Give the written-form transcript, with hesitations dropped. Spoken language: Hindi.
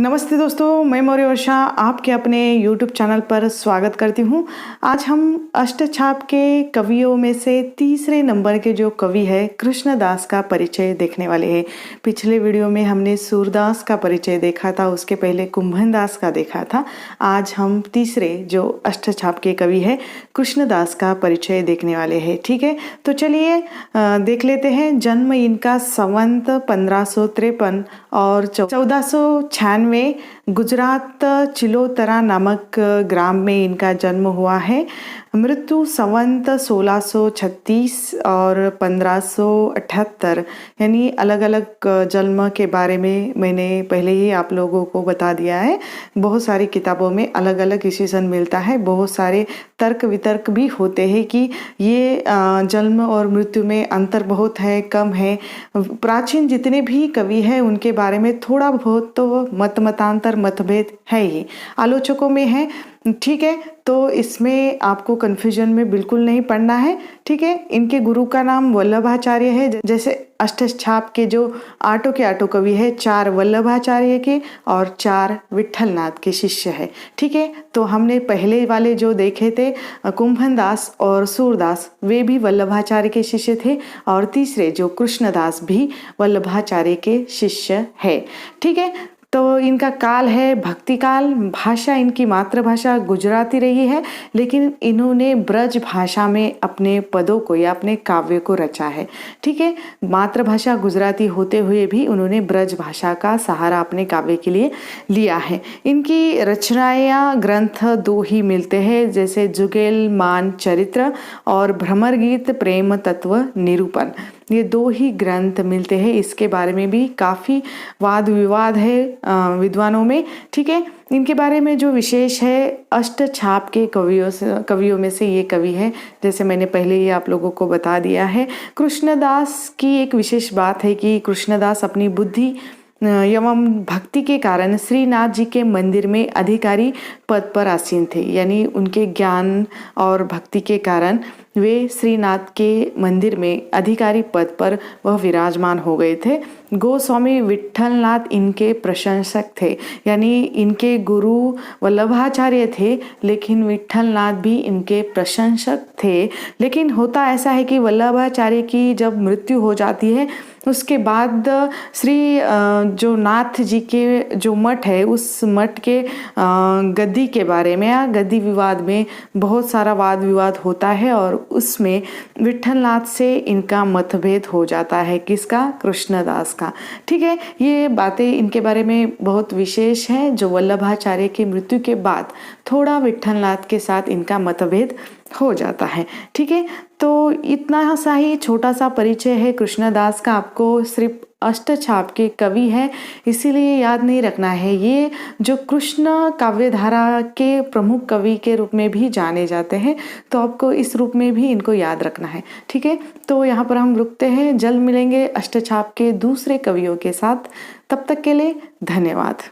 नमस्ते दोस्तों, मैं मौर्य वर्षा आपके अपने YouTube चैनल पर स्वागत करती हूँ। आज हम अष्टछाप के कवियों में से तीसरे नंबर के जो कवि है कृष्णदास का परिचय देखने वाले हैं। पिछले वीडियो में हमने सूरदास का परिचय देखा था, उसके पहले कुंभनदास का देखा था। आज हम तीसरे जो अष्टछाप के कवि है कृष्णदास का परिचय देखने वाले हैं। ठीक है, तो चलिए देख लेते हैं। जन्म इनका संवत 1553 और 1496 में गुजरात चिलोतरा नामक ग्राम में इनका जन्म हुआ है। मृत्यु संवत 1636 और 1578, यानी अलग अलग जन्म के बारे में मैंने पहले ही आप लोगों को बता दिया है। बहुत सारी किताबों में अलग अलग ईस्वी मिलता है। बहुत सारे तर्क वितर्क भी होते हैं कि ये जन्म और मृत्यु में अंतर बहुत है, कम है। प्राचीन जितने भी कवि हैं उनके बारे में थोड़ा बहुत तो मतांतर मतभेद है ही, आलोचकों में है। ठीक है, तो इसमें आपको कन्फ्यूजन में बिल्कुल नहीं पड़ना है। ठीक है, इनके गुरु का नाम वल्लभाचार्य है। जैसे अष्टछाप के जो आठों कवि है, 4 वल्लभाचार्य के और 4 विट्ठलनाथ के शिष्य है। ठीक है, तो हमने पहले वाले जो देखे थे कुंभनदास और सूरदास, वे भी वल्लभाचार्य के शिष्य थे, और तीसरे जो कृष्णदास भी वल्लभाचार्य के शिष्य है। ठीक है, तो इनका काल है भक्ति काल। भाषा इनकी मातृभाषा गुजराती रही है, लेकिन इन्होंने ब्रज भाषा में अपने पदों को या अपने काव्य को रचा है। ठीक है, मातृभाषा गुजराती होते हुए भी उन्होंने ब्रज भाषा का सहारा अपने काव्य के लिए लिया है। इनकी रचनाएं ग्रंथ 2 ही मिलते हैं, जैसे जुगेल मान चरित्र और भ्रमर गीत प्रेम तत्व निरूपण। ये 2 ही ग्रंथ मिलते हैं। इसके बारे में भी काफ़ी वाद विवाद है विद्वानों में। ठीक है, इनके बारे में जो विशेष है, अष्टछाप के कवियों में से ये कवि है, जैसे मैंने पहले ही आप लोगों को बता दिया है। कृष्णदास की एक विशेष बात है कि कृष्णदास अपनी बुद्धि एवं भक्ति के कारण श्रीनाथ जी के मंदिर में अधिकारी पद पर आसीन थे। यानी उनके ज्ञान और भक्ति के कारण वे श्रीनाथ के मंदिर में अधिकारी पद पर वह विराजमान हो गए थे। गोस्वामी विट्ठलनाथ इनके प्रशंसक थे, यानी इनके गुरु वल्लभाचार्य थे, लेकिन विट्ठलनाथ भी इनके प्रशंसक थे। लेकिन होता ऐसा है कि वल्लभाचार्य की जब मृत्यु हो जाती है, उसके बाद श्री जो नाथ जी के जो मठ है, उस मठ के गद्दी के बारे में या गद्दी विवाद में बहुत सारा वाद विवाद होता है, और उसमें विट्ठलनाथ से इनका मतभेद हो जाता है। किसका? कृष्णदास का। ठीक है, ये बातें इनके बारे में बहुत विशेष हैं, जो वल्लभाचार्य की मृत्यु के बाद थोड़ा विट्ठलनाथ के साथ इनका मतभेद हो जाता है। ठीक है, तो इतना सा ही छोटा सा परिचय है कृष्णदास का। आपको सिर्फ अष्टछाप के कवि हैं इसीलिए याद नहीं रखना है। ये जो कृष्ण काव्यधारा के प्रमुख कवि के रूप में भी जाने जाते हैं, तो आपको इस रूप में भी इनको याद रखना है। ठीक है, तो यहाँ पर हम रुकते हैं। जल्द मिलेंगे अष्टछाप के दूसरे कवियों के साथ। तब तक के लिए धन्यवाद।